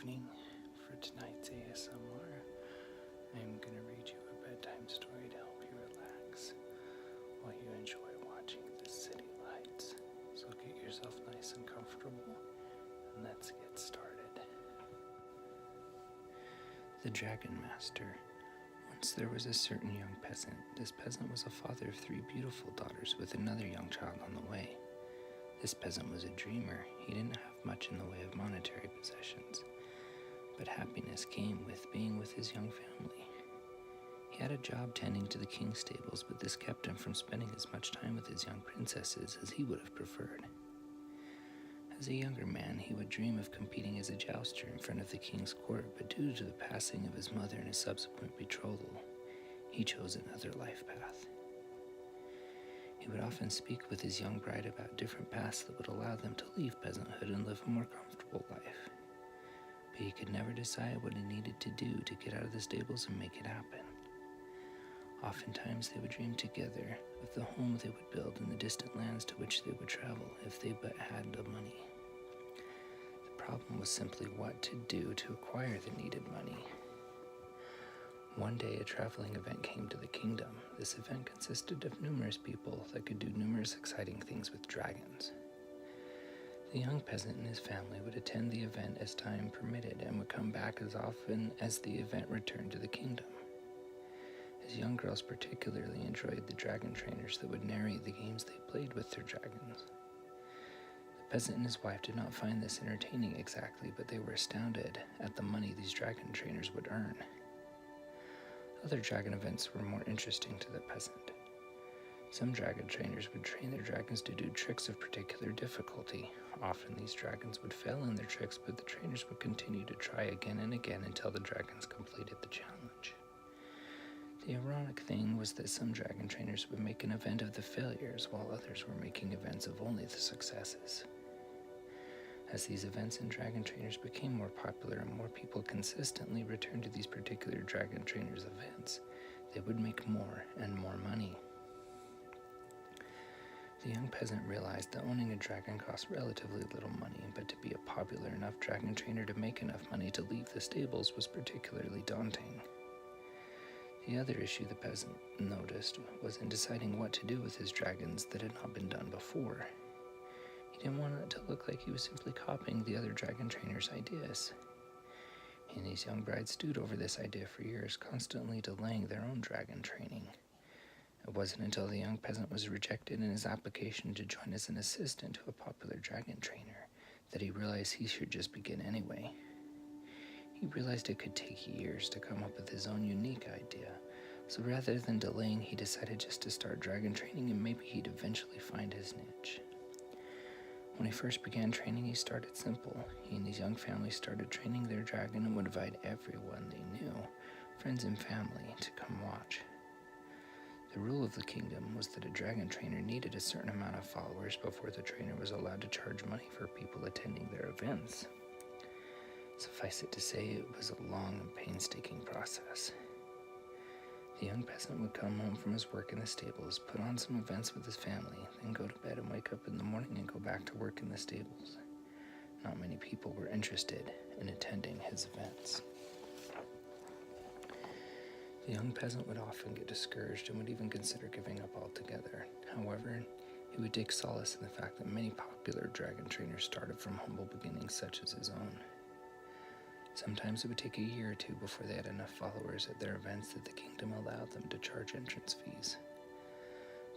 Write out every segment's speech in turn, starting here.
evening. For tonight's ASMR, I'm going to read you a bedtime story to help you relax while you enjoy watching the city lights. So get yourself nice and comfortable, and let's get started. The Dragon Master. Once there was a certain young peasant. This peasant was a father of 3 beautiful daughters with another young child on the way. This peasant was a dreamer. He didn't have much in the way of monetary possessions, but happiness came with being with his young family. He had a job tending to the king's stables, but this kept him from spending as much time with his young princesses as he would have preferred. As a younger man, he would dream of competing as a jouster in front of the king's court, but due to the passing of his mother and his subsequent betrothal, he chose another life path. He would often speak with his young bride about different paths that would allow them to leave peasanthood and live a more comfortable life. But he could never decide what he needed to do to get out of the stables and make it happen. Oftentimes they would dream together of the home they would build in the distant lands to which they would travel if they but had the money. The problem was simply what to do to acquire the needed money. One day, a traveling event came to the kingdom. This event consisted of numerous people that could do numerous exciting things with dragons. The young peasant and his family would attend the event as time permitted and would come back as often as the event returned to the kingdom. His young girls particularly enjoyed the dragon trainers that would narrate the games they played with their dragons. The peasant and his wife did not find this entertaining exactly, but they were astounded at the money these dragon trainers would earn. Other dragon events were more interesting to the peasant. Some dragon trainers would train their dragons to do tricks of particular difficulty. Often these dragons would fail in their tricks, but the trainers would continue to try again and again until the dragons completed the challenge. The ironic thing was that some dragon trainers would make an event of the failures, while others were making events of only the successes. As these events and dragon trainers became more popular and more people consistently returned to these particular dragon trainers events, they would make more and more money. The young peasant realized that owning a dragon cost relatively little money, but to be a popular enough dragon trainer to make enough money to leave the stables was particularly daunting. The other issue the peasant noticed was in deciding what to do with his dragons that had not been done before. He didn't want it to look like he was simply copying the other dragon trainers' ideas. He and his young bride stewed over this idea for years, constantly delaying their own dragon training. It wasn't until the young peasant was rejected in his application to join as an assistant to a popular dragon trainer that he realized he should just begin anyway. He realized it could take years to come up with his own unique idea, so rather than delaying, he decided just to start dragon training and maybe he'd eventually find his niche. When he first began training, he started simple. He and his young family started training their dragon and would invite everyone they knew, friends and family, to come watch. The rule of the kingdom was that a dragon trainer needed a certain amount of followers before the trainer was allowed to charge money for people attending their events. Suffice it to say, it was a long and painstaking process. The young peasant would come home from his work in the stables, put on some events with his family, then go to bed and wake up in the morning and go back to work in the stables. Not many people were interested in attending his events. The young peasant would often get discouraged and would even consider giving up altogether. However, he would take solace in the fact that many popular dragon trainers started from humble beginnings such as his own. Sometimes it would take a year or two before they had enough followers at their events that the kingdom allowed them to charge entrance fees.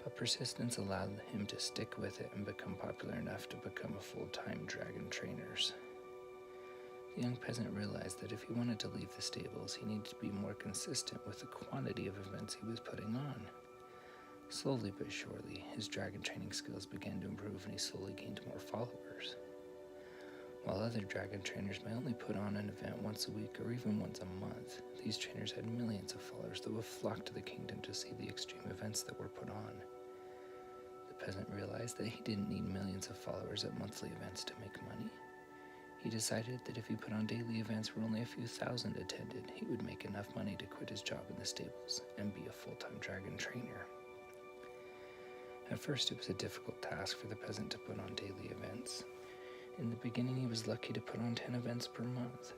But persistence allowed him to stick with it and become popular enough to become a full-time dragon trainer. The young peasant realized that if he wanted to leave the stables, he needed to be more consistent with the quantity of events he was putting on. Slowly but surely, his dragon training skills began to improve and he slowly gained more followers. While other dragon trainers may only put on an event once a week or even once a month, these trainers had millions of followers that would flock to the kingdom to see the extreme events that were put on. The peasant realized that he didn't need millions of followers at monthly events to make money. He decided that if he put on daily events where only a few thousand attended, he would make enough money to quit his job in the stables and be a full-time dragon trainer. At first, it was a difficult task for the peasant to put on daily events. In the beginning, he was lucky to put on 10 events per month.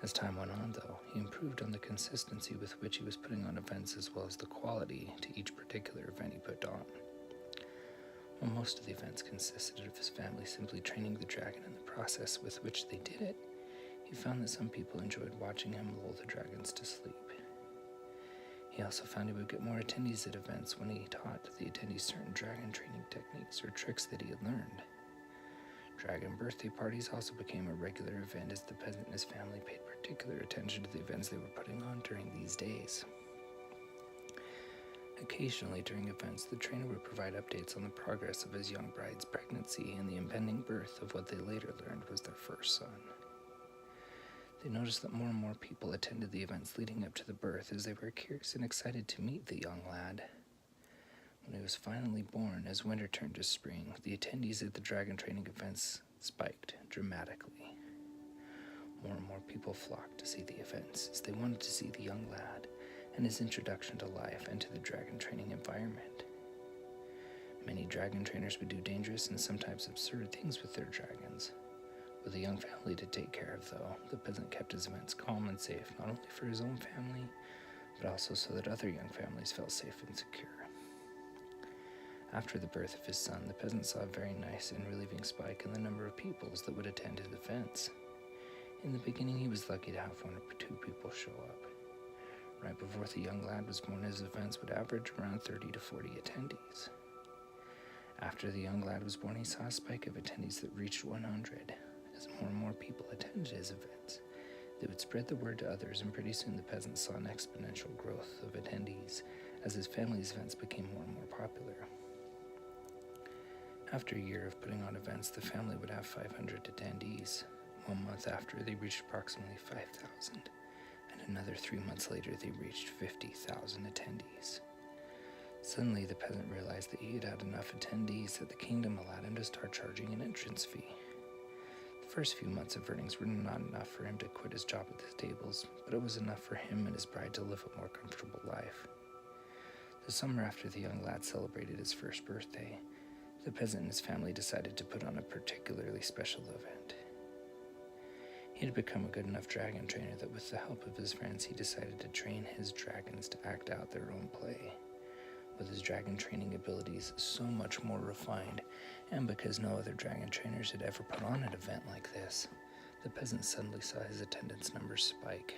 As time went on, though, he improved on the consistency with which he was putting on events as well as the quality to each particular event he put on. While most of the events consisted of his family simply training the dragon and the process with which they did it, he found that some people enjoyed watching him lull the dragons to sleep. He also found he would get more attendees at events when he taught the attendees certain dragon training techniques or tricks that he had learned. Dragon birthday parties also became a regular event as the peasant and his family paid particular attention to the events they were putting on during these days. Occasionally during events, the trainer would provide updates on the progress of his young bride's pregnancy and the impending birth of what they later learned was their first son. They noticed that more and more people attended the events leading up to the birth as they were curious and excited to meet the young lad. When he was finally born, as winter turned to spring, the attendees at the dragon training events spiked dramatically. More and more people flocked to see the events as they wanted to see the young lad and his introduction to life and to the dragon training environment. Many dragon trainers would do dangerous and sometimes absurd things with their dragons. With a young family to take care of, though, the peasant kept his events calm and safe, not only for his own family, but also so that other young families felt safe and secure. After the birth of his son, the peasant saw a very nice and relieving spike in the number of peoples that would attend his events. In the beginning, he was lucky to have 1 or 2 people show up. Right before the young lad was born, his events would average around 30 to 40 attendees. After the young lad was born, he saw a spike of attendees that reached 100. As more and more people attended his events, they would spread the word to others, and pretty soon the peasant saw an exponential growth of attendees as his family's events became more and more popular. After a year of putting on events, the family would have 500 attendees. 1 month after, they reached approximately 5,000, and another 3 months later, they reached 50,000 attendees. Suddenly, the peasant realized that he had had enough attendees that the kingdom allowed him to start charging an entrance fee. The first few months of earnings were not enough for him to quit his job at the stables, but it was enough for him and his bride to live a more comfortable life. The summer after the young lad celebrated his first birthday, the peasant and his family decided to put on a particularly special event. He had become a good enough dragon trainer that with the help of his friends, he decided to train his dragons to act out their own play. With his dragon training abilities so much more refined, and because no other dragon trainers had ever put on an event like this, the peasant suddenly saw his attendance numbers spike.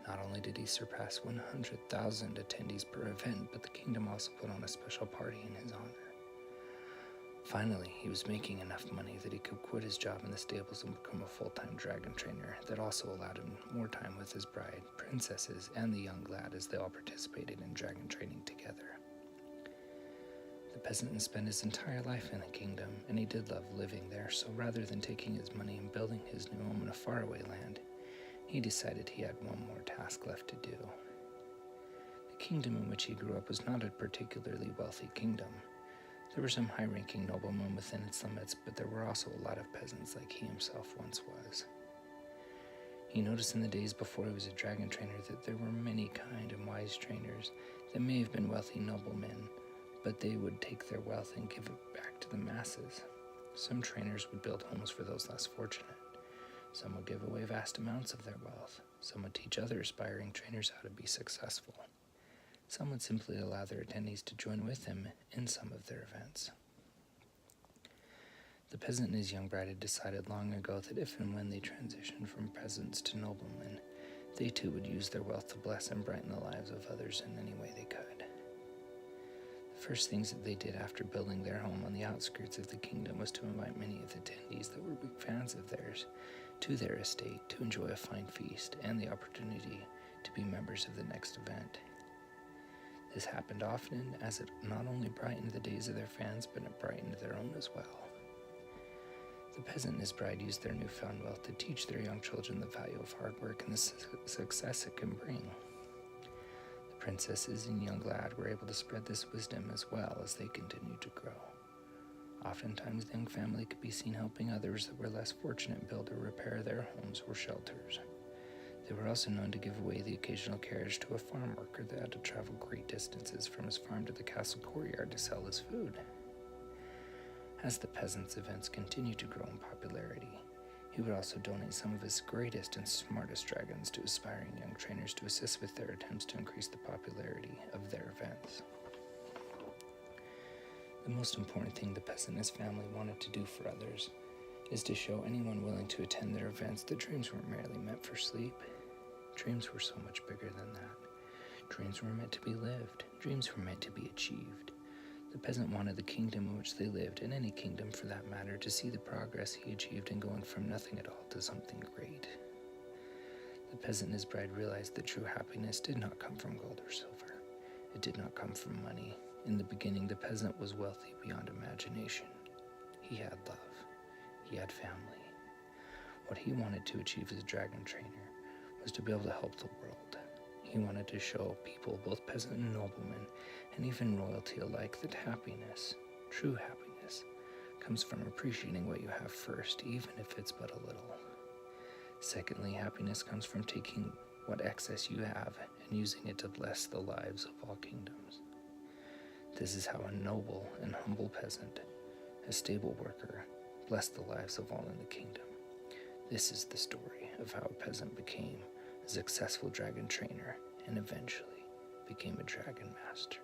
Not only did he surpass 100,000 attendees per event, but the kingdom also put on a special party in his honor. Finally, he was making enough money that he could quit his job in the stables and become a full-time dragon trainer that also allowed him more time with his bride, princesses, and the young lad as they all participated in dragon training together. The peasant spent his entire life in the kingdom, and he did love living there, so rather than taking his money and building his new home in a faraway land, he decided he had one more task left to do. The kingdom in which he grew up was not a particularly wealthy kingdom. There were some high-ranking noblemen within its limits, but there were also a lot of peasants like he himself once was. He noticed in the days before he was a dragon trainer that there were many kind and wise trainers that may have been wealthy noblemen, but they would take their wealth and give it back to the masses. Some trainers would build homes for those less fortunate. Some would give away vast amounts of their wealth. Some would teach other aspiring trainers how to be successful. Some would simply allow their attendees to join with him in some of their events. The peasant and his young bride had decided long ago that if and when they transitioned from peasants to noblemen, they too would use their wealth to bless and brighten the lives of others in any way they could. The first things that they did after building their home on the outskirts of the kingdom was to invite many of the attendees that were big fans of theirs to their estate to enjoy a fine feast and the opportunity to be members of the next event. This happened often, as it not only brightened the days of their fans, but it brightened their own as well. The peasant and his bride used their newfound wealth to teach their young children the value of hard work and the success it can bring. The princesses and young lad were able to spread this wisdom as well as they continued to grow. Oftentimes, the young family could be seen helping others that were less fortunate build or repair their homes or shelters. They were also known to give away the occasional carriage to a farm worker that had to travel great distances from his farm to the castle courtyard to sell his food. As the peasants' events continued to grow in popularity, He would also donate some of his greatest and smartest dragons to aspiring young trainers to assist with their attempts to increase the popularity of their events. The most important thing the peasant and his family wanted to do for others is to show anyone willing to attend their events that dreams weren't merely meant for sleep. Dreams were so much bigger than that. Dreams were meant to be lived. Dreams were meant to be achieved. The peasant wanted the kingdom in which they lived, and any kingdom for that matter, to see the progress he achieved in going from nothing at all to something great. The peasant and his bride realized that true happiness did not come from gold or silver. It did not come from money. In the beginning, the peasant was wealthy beyond imagination. He had love. He had family. What he wanted to achieve as a dragon trainer was to be able to help the world. He wanted to show people, both peasant and nobleman, and even royalty alike, that happiness, true happiness, comes from appreciating what you have first, even if it's but a little. Secondly, happiness comes from taking what excess you have and using it to bless the lives of all kingdoms. This is how a noble and humble peasant, a stable worker, blessed the lives of all in the kingdom. This is the story of how a peasant became a successful dragon trainer and eventually became a dragon master.